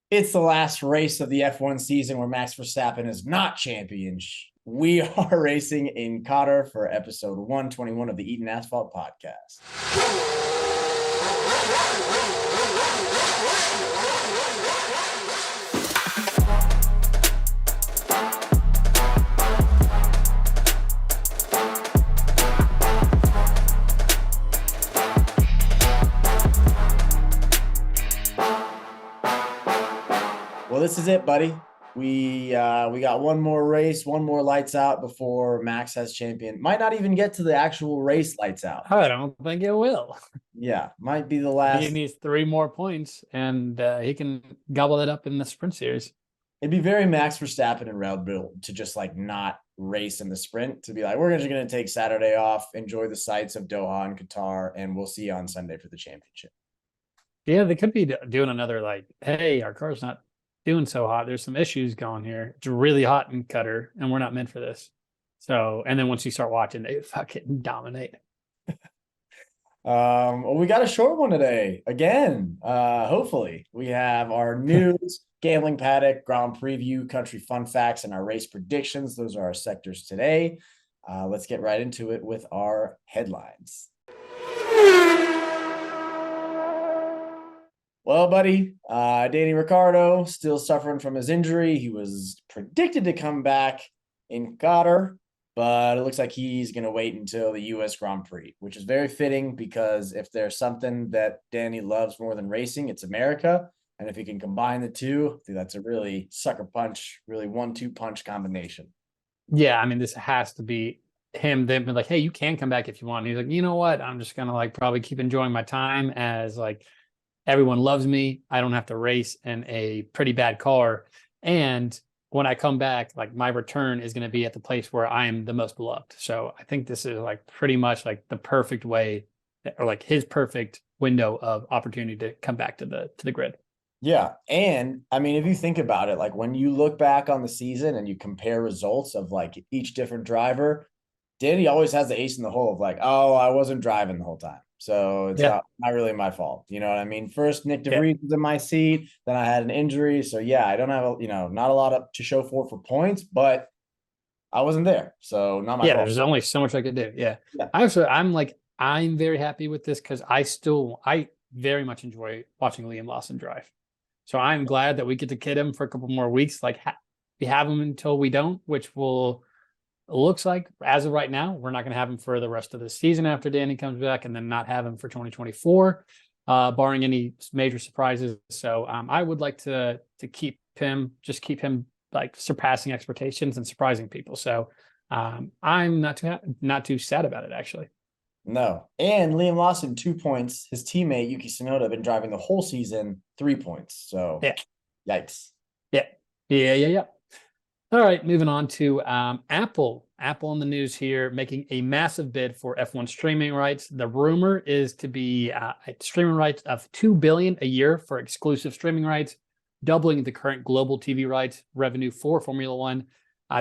It's the last race of the F1 season where Max Verstappen is not champion. We are racing in Qatar for episode 121 of the Eaton Asphalt podcast. Well, this is it, buddy. We got one more race, one more lights out before Max has champion. Might not even get to the actual race lights out. I don't think it will. Yeah, might be the He last. needs 3 more points, and he can gobble it up in the sprint series. It'd be very Max Verstappen and Red Bull to just like not race in the sprint, to be like, we're just going to take Saturday off, enjoy the sights of Doha and Qatar, and we'll see you on Sunday for the championship. Yeah, they could be doing another like, hey, our car's not doing so hot. There's some issues going here. It's really hot in Qatar, and we're not meant for this. So, and then once you start watching, they fucking dominate. Well, we got a short one today again. Hopefully, we have our news, gambling paddock, Grand Preview, country fun facts, and our race predictions. Those are our sectors today. Let's get right into it with our headlines. Well, buddy, Danny Ricciardo still suffering from his injury. He was predicted to come back in Qatar, but it looks like he's going to wait until the U.S. Grand Prix, which is very fitting because if there's something that Danny loves more than racing, it's America. And if he can combine the two, I think that's a really sucker punch, really 1-2 punch combination. Yeah, I mean, this has to be him. They've been like, hey, you can come back if you want. And he's like, you know what? I'm just going to like probably keep enjoying my time as like everyone loves me. I don't have to race in a pretty bad car. And when I come back, like my return is going to be at the place where I am the most beloved. So I think this is like pretty much like the perfect way, or like his perfect window of opportunity to come back to the grid. Yeah. And I mean, if you think about it, like when you look back on the season and you compare results of like each different driver, Danny always has the ace in the hole of like, oh, I wasn't driving the whole time. So it's not really my fault. You know what I mean? First, Nick DeVries was in my seat. Then I had an injury. So yeah, I don't have, not a lot to show for points, but I wasn't there. So not my fault. There's only so much I could do. Yeah. I'm very happy with this because I very much enjoy watching Liam Lawson drive. So I'm glad that we get to kid him for a couple more weeks. Like we have him until we don't, which looks like as of right now, we're not going to have him for the rest of the season after Danny comes back, and then not have him for 2024, barring any major surprises. So I would like to keep him like surpassing expectations and surprising people. So I'm not too sad about it, actually. No. And Liam Lawson, 2 points. His teammate, Yuki Tsunoda, been driving the whole season, 3 points. So, yeah. Yikes. Yeah. All right, moving on to Apple. Apple in the news here, making a massive bid for F1 streaming rights. The rumor is to be streaming rights of $2 billion a year for exclusive streaming rights, doubling the current global TV rights revenue for Formula One.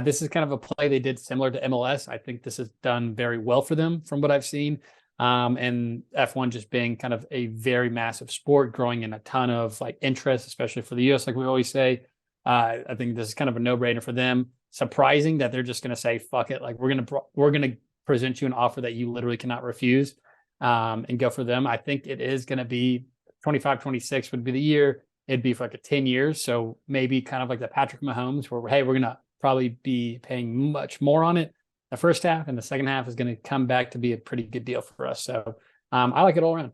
This is kind of a play they did similar to MLS. I think this has done very well for them from what I've seen. And F1 just being kind of a very massive sport, growing in a ton of like interest, especially for the US, like we always say. I think this is kind of a no-brainer for them. Surprising that they're just going to say, fuck it. Like we're going to present you an offer that you literally cannot refuse, and go for them. I think it is going to be 25, 26 would be the year. It'd be for like 10 years. So maybe kind of like the Patrick Mahomes where, hey, we're going to probably be paying much more on it the first half, and the second half is going to come back to be a pretty good deal for us. So I like it all around.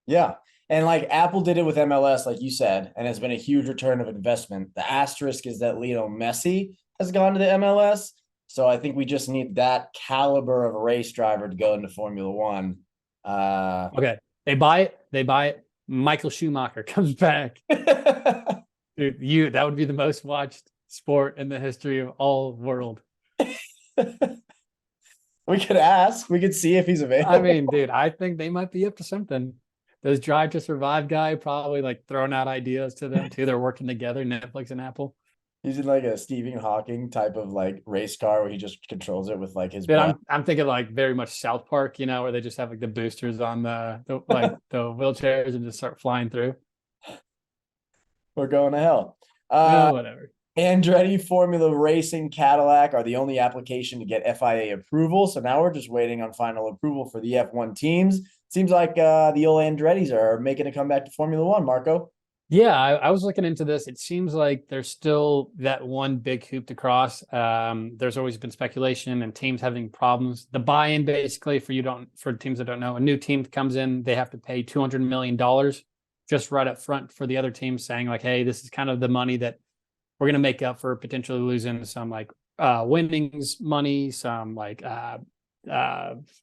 Yeah. And like Apple did it with MLS, like you said, and has been a huge return of investment. The asterisk is that Lionel Messi has gone to the MLS. So I think we just need that caliber of a race driver to go into Formula One. Okay. They buy it. Michael Schumacher comes back. Dude, that would be the most watched sport in the history of all world. We could ask. We could see if he's available. I mean, dude, I think they might be up to something. Those Drive to Survive guy probably like throwing out ideas to them too. They're working together, Netflix and Apple. He's in like a Stephen Hawking type of like race car where he just controls it with like his. Dude, I'm thinking like very much South Park, where they just have like the boosters on the wheelchairs and just start flying through. We're going to hell. Whatever. Andretti Formula Racing Cadillac are the only application to get FIA approval. So now we're just waiting on final approval for the F1 teams. Seems like the old Andrettis are making a comeback to Formula One, Marco. Yeah, I was looking into this. It seems like there's still that one big hoop to cross. There's always been speculation and teams having problems. The buy-in, basically, for teams that don't know, a new team comes in, they have to pay $200 million just right up front for the other team, saying like, "Hey, this is kind of the money that we're going to make up for potentially losing some like winnings money, some like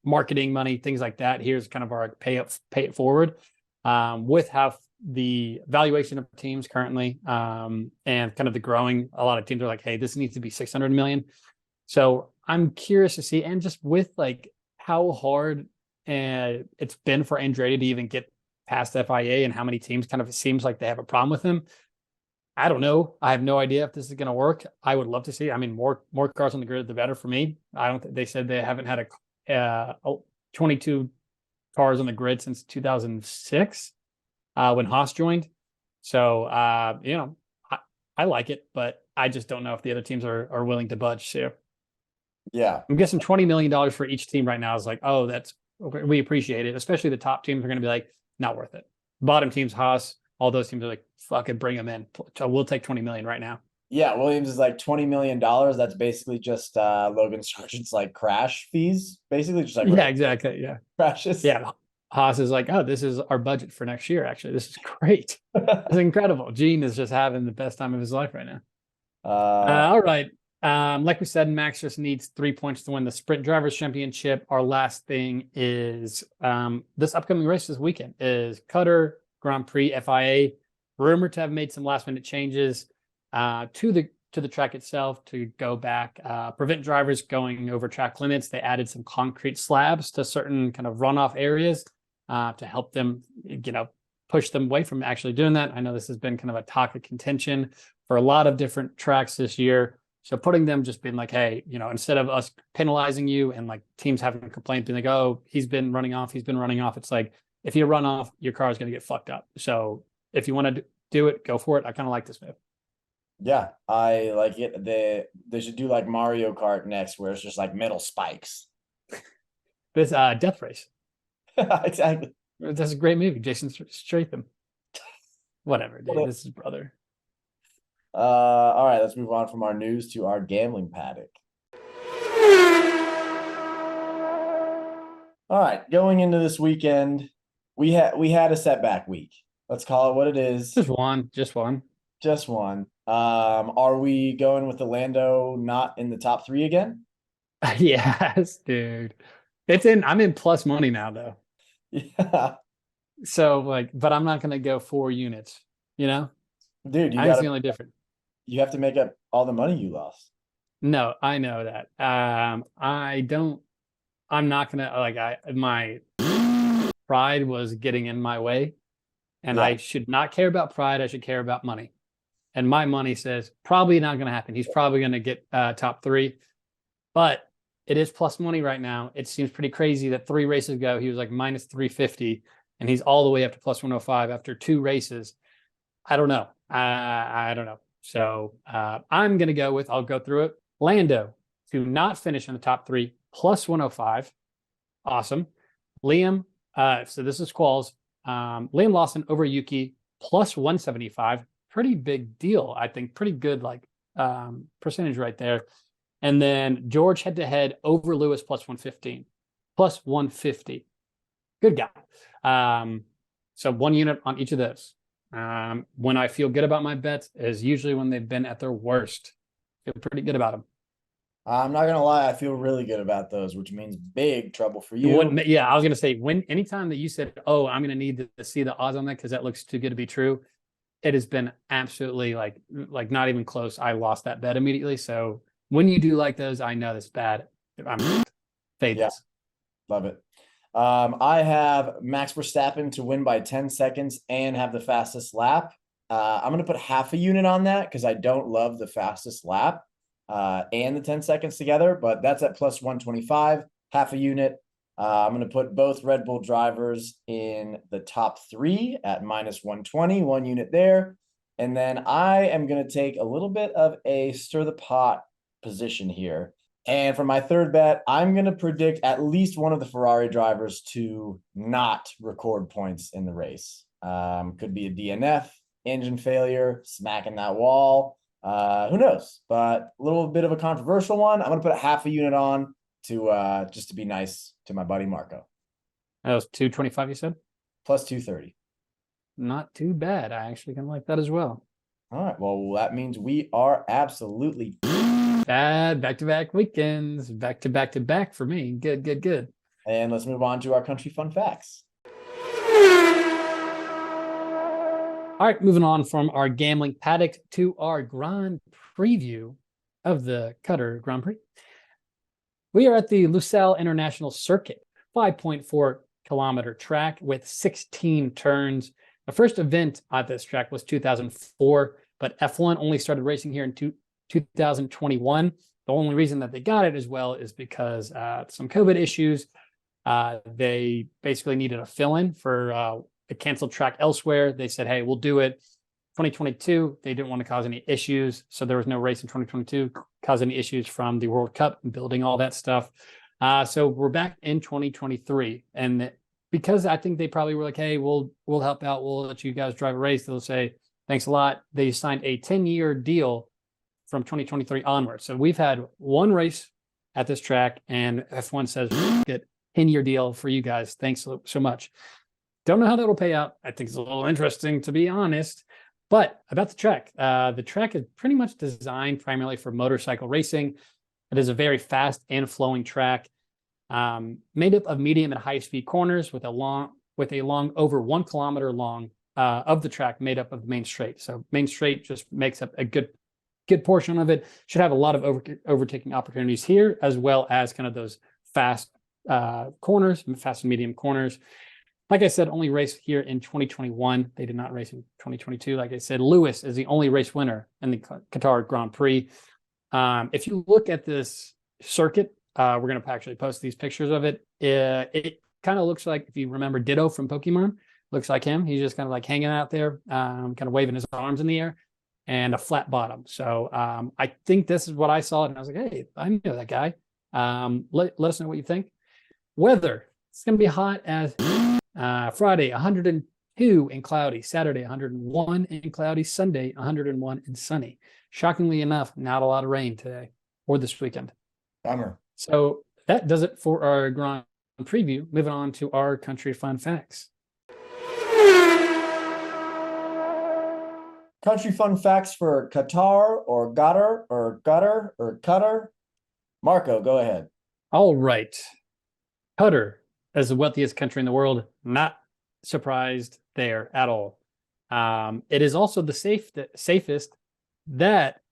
marketing money, things like that. Here's kind of our pay it forward." With how the valuation of teams currently and kind of the growing, a lot of teams are like, hey, this needs to be 600 million. So I'm curious to see, and just with like how hard it's been for Andretti to even get past FIA and how many teams kind of, it seems like they have a problem with him. I don't know. I have no idea if this is going to work. I would love to see. I mean, more cars on the grid, the better for me. I don't think they said they haven't had a 22 cars on the grid since 2006 when Haas joined. So, I like it, but I just don't know if the other teams are willing to budge. So Yeah. I'm guessing $20 million for each team right now is like, oh, that's okay. We appreciate it. Especially the top teams are going to be like, not worth it. Bottom teams, Haas, all those teams are like, fucking bring them in. So we'll take 20 million right now. Yeah, Williams is like $20 million. That's basically just Logan Sargent's like crash fees, basically just like Yeah, exactly. Yeah. crashes. Yeah. Haas is like, oh, this is our budget for next year. Actually, this is great. It's incredible. Gene is just having the best time of his life right now. All right. Like we said, Max just needs 3 points to win the Sprint Drivers' Championship. Our last thing is this upcoming race this weekend is Qatar Grand Prix FIA, rumored to have made some last-minute changes to the track itself to go back, prevent drivers going over track limits. They added some concrete slabs to certain kind of runoff areas to help them, push them away from actually doing that. I know this has been kind of a topic of contention for a lot of different tracks this year. So putting them just being like, hey, instead of us penalizing you and like teams having complaints, being like, oh, he's been running off. It's like, if you run off, your car is going to get fucked up. So if you want to do it, go for it. I kind of like this move. Yeah, I like it. They should do like Mario Kart next, where it's just like metal spikes. This Death Race. Exactly. That's a great movie. Jason Statham. Whatever, dude. This is brother. All right, let's move on from our news to our gambling paddock. All right, going into this weekend, we had a setback week. Let's call it what it is. Just one. Just one. Are we going with the Lando not in the top 3 again? Yes, dude. I'm in plus money now though. Yeah. So but I'm not gonna go 4 units, Dude, that's the only difference. You have to make up all the money you lost. No, I know that. I'm not gonna my pride was getting in my way. And Yeah. I should not care about pride. I should care about money. And my money says probably not going to happen. He's probably going to get top 3. But it is plus money right now. It seems pretty crazy that 3 races ago, he was like minus 350. And he's all the way up to plus 105 after 2 races. I don't know. I don't know. So I'm going to I'll go through it. Lando to not finish in the top 3, plus 105. Awesome. Liam. So this is Squalls. Liam Lawson over Yuki plus 175. Pretty big deal, I think. Pretty good percentage right there. And then George head to head over Lewis plus 115, plus 150. Good guy. So 1 unit on each of those. When I feel good about my bets is usually when they've been at their worst. Feel pretty good about them. I'm not gonna lie, I feel really good about those, which means big trouble for you. I was gonna say anytime that you said, "Oh, I'm gonna need to see the odds on that because that looks too good to be true," it has been absolutely like not even close. I lost that bet immediately. So when you do like those, I know that's bad. I'm fade this. Love it. I have Max Verstappen to win by 10 seconds and have the fastest lap. I'm gonna put half a unit on that because I don't love the fastest lap. And the 10 seconds together, but that's at plus 125, half a unit. I'm going to put both Red Bull drivers in the top 3 at minus 120, 1 unit there. And then I am going to take a little bit of a stir the pot position here. And for my third bet, I'm going to predict at least one of the Ferrari drivers to not record points in the race. Could be a DNF, engine failure, smacking that wall. Who knows? But a little bit of a controversial one. I'm going to put a half a unit on to just to be nice to my buddy Marco. That was 225, you said? Plus 230. Not too bad. I actually can like that as well. All right. Well, that means we are absolutely bad back-to-back weekends. Back for me. Good. And let's move on to our country fun facts. All right, moving on from our gambling paddock to our Grand Preview of the Qatar Grand Prix. We are at the Lusail International Circuit, 5.4-kilometer track with 16 turns. The first event at this track was 2004, but F1 only started racing here in 2021. The only reason that they got it as well is because some COVID issues. They basically needed a fill-in for a canceled track elsewhere. They said, hey, we'll do it. 2022, they didn't want to cause any issues. So there was no race in 2022, cause any issues from the World Cup and building all that stuff. So we're back in 2023. And because I think they probably were like, hey, we'll help out. We'll let you guys drive a race. They'll say, thanks a lot. They signed a 10-year deal from 2023 onward. So we've had one race at this track, and F1 says, get 10-year deal for you guys. Thanks so much. Don't know how that'll pay out. I think it's a little interesting, to be honest. But about the track is pretty much designed primarily for motorcycle racing. It is a very fast and flowing track, made up of medium and high speed corners with a long over 1 kilometer long of the track made up of the main straight. So main straight just makes up a good portion of it. Should have a lot of overtaking opportunities here, as well as kind of those fast corners, fast and medium corners. Like I said, only raced here in 2021. They did not race in 2022. Like I said, Lewis is the only race winner in the Qatar Grand Prix. If you look at this circuit, we're going to actually post these pictures of it. It kind of looks like, if you remember Ditto from Pokemon, looks like him. He's just kind of like hanging out there, kind of waving his arms in the air, and a flat bottom. So I think this is what I saw, and I was like, hey, I know that guy. Let us know what you think. Weather, it's going to be hot as Friday, 102 and cloudy. Saturday, 101 and cloudy. Sunday, 101 and sunny. Shockingly enough, not a lot of rain today or this weekend. Bummer. So that does it for our Grand Preview. Moving on to our country fun facts. Country fun facts for Qatar or Qatar. Marco, go ahead. All right. Qatar is the wealthiest country in the world. Not surprised there at all. It is also the safest. That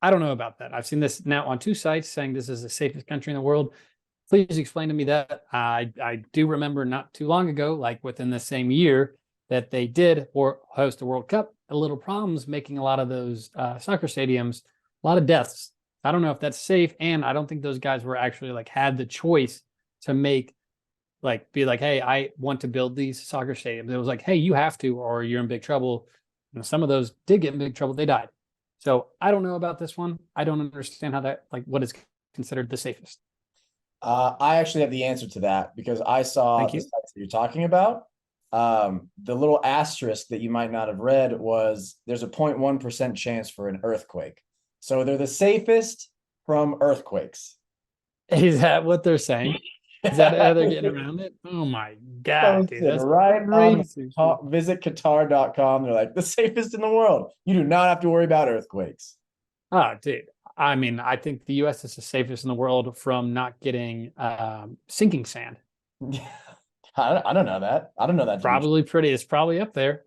I don't know about that. I've seen this now on 2 sites saying this is the safest country in the world. Please explain to me that. I do remember not too long ago, like within the same year, that they did host a World Cup. A little problems making a lot of those soccer stadiums, a lot of deaths. I don't know if that's safe, and I don't think those guys were actually like had the choice to be like, hey, I want to build these soccer stadiums. It was like, hey, you have to, or you're in big trouble. And some of those did get in big trouble. They died. So I don't know about this one. I don't understand how that, like, what is considered the safest. I actually have the answer to that because I saw the sites that you're talking about. The little asterisk that you might not have read was there's a 0.1% chance for an earthquake. So they're the safest from earthquakes. Is that what they're saying? Is that how they're getting around it? Oh my God, dude. That's right crazy. Visit Qatar.com. They're like the safest in the world. You do not have to worry about earthquakes. Oh, dude. I mean, I think the US is the safest in the world from not getting sinking sand. I don't know that. I don't know that. It's probably up there.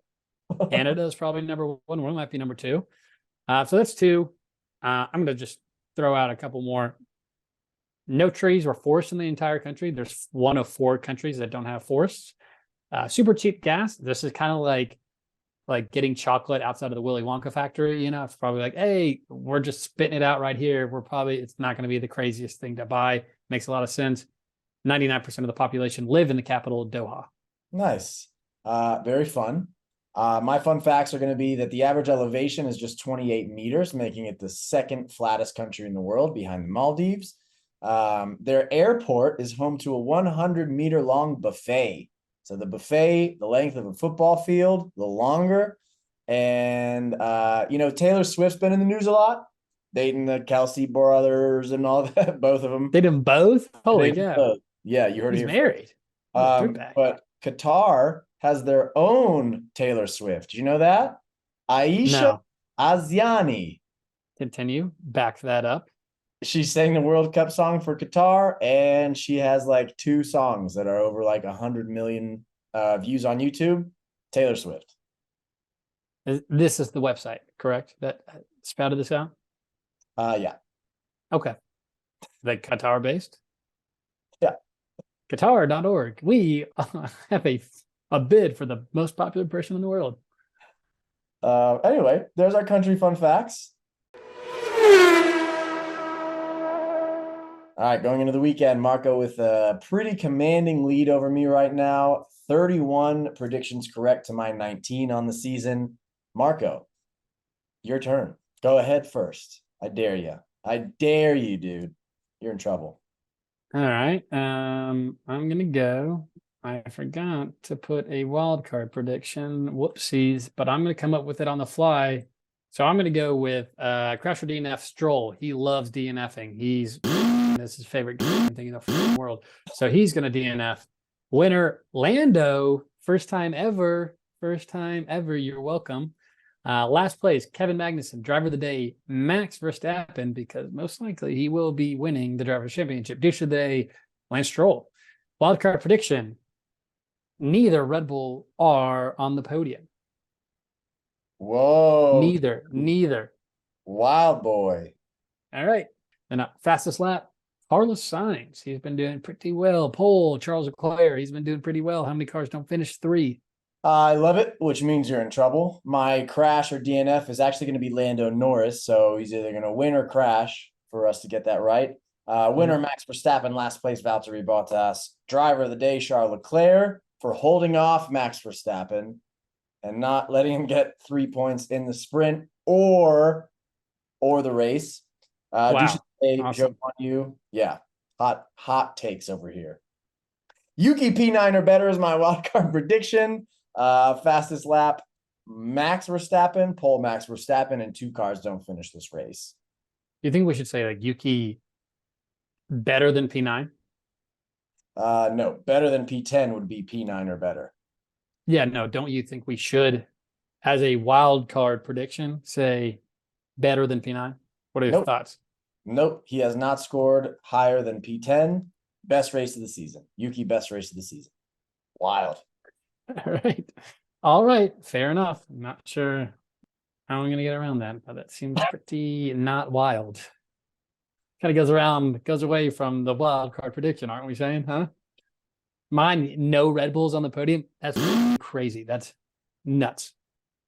Canada is probably number 1. One might be number 2. So that's 2. I'm going to just throw out a couple more. No trees or forests in the entire country. There's 1 of 4 countries that don't have forests. Super cheap gas. This is kind of like getting chocolate outside of the Willy Wonka factory. You know, it's probably like, hey, we're just spitting it out right here. It's not going to be the craziest thing to buy. Makes a lot of sense. 99% of the population live in the capital, Doha. Nice. Very fun. My fun facts are going to be that the average elevation is just 28 meters, making it the second flattest country in the world behind the Maldives. Their airport is home to a 100-meter long buffet. So the buffet, the length of a football field, the longer. And, Taylor Swift's been in the news a lot, dating the Kelsey brothers and all that, both of them. They did them both? Holy Dating cow. both. Yeah, you heard it He's here married. but Qatar has their own Taylor Swift. You know that? Aisha No. Aziani. Continue. Back that up. She sang the World Cup song for Qatar, and she has like 2 songs that are over like 100 million views on YouTube. Taylor Swift. This is the website, correct? That spouted this out? Yeah. Okay. Like Qatar based? Yeah. Qatar.org. We have a bid for the most popular person in the world. Anyway, there's our country fun facts. All right, going into the weekend, Marco with a pretty commanding lead over me right now. 31 predictions correct to my 19 on the season. Marco, your turn. Go ahead first. I dare you. I dare you, dude. You're in trouble. All right. I'm gonna go. I forgot to put a wild card prediction. Whoopsies, but I'm gonna come up with it on the fly. So I'm gonna go with Crasher DNF Stroll. He loves DNFing. This is his favorite thing in the world. So he's gonna DNF. Winner Lando, first time ever. First time ever. You're welcome. Last place, Kevin Magnussen, driver of the day, Max Verstappen, because most likely he will be winning the Drivers' Championship. Douche of the day, Lance Stroll. Wildcard prediction, neither Red Bull are on the podium. Whoa. Neither. Wild boy. All right. And fastest lap, Carlos Sainz. He's been doing pretty well. Pole, Charles Leclerc. He's been doing pretty well. How many cars don't finish 3? I love it, which means you're in trouble. My crash or DNF is actually going to be Lando Norris, so he's either going to win or crash for us to get that right. Winner Max Verstappen, last place Valtteri Bottas, driver of the day Charles Leclerc for holding off Max Verstappen and not letting him get 3 points in the sprint or the race. Wow. Awesome. Joke on you. Yeah. Hot takes over here. Yuki P9 or better is my wildcard prediction. Fastest lap, Max Verstappen, pole Max Verstappen, and 2 cars don't finish this race. Do you think we should say like Yuki better than P9? No, better than P10 would be P9 or better. Yeah, no, don't you think we should, as a wild card prediction, say better than P9? What are your thoughts? Nope, he has not scored higher than P10. Best race of the season. Yuki, best race of the season. Wild. All right. Fair enough. I'm not sure how I'm going to get around that, but that seems pretty not wild. Kind of goes away from the wild card prediction, aren't we saying, huh? Mine, no Red Bulls on the podium. That's crazy. That's nuts.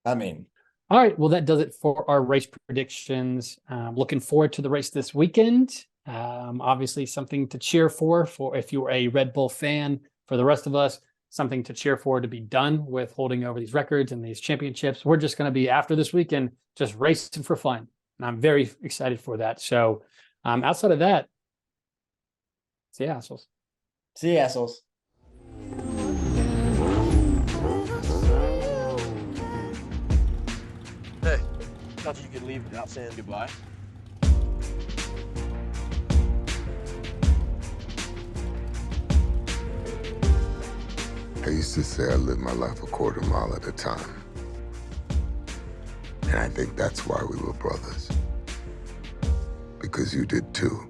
I mean, all right. Well, that does it for our race predictions. Looking forward to the race this weekend. Obviously something to cheer for if you're a Red Bull fan. For the rest of us, something to cheer for to be done with holding over these records and these championships. We're just going to be, after this weekend, just racing for fun. And I'm very excited for that. So outside of that, see you assholes. See you assholes. Hey, thought you could leave without saying goodbye. I used to say I lived my life a quarter mile at a time. And I think that's why we were brothers. Because you did too.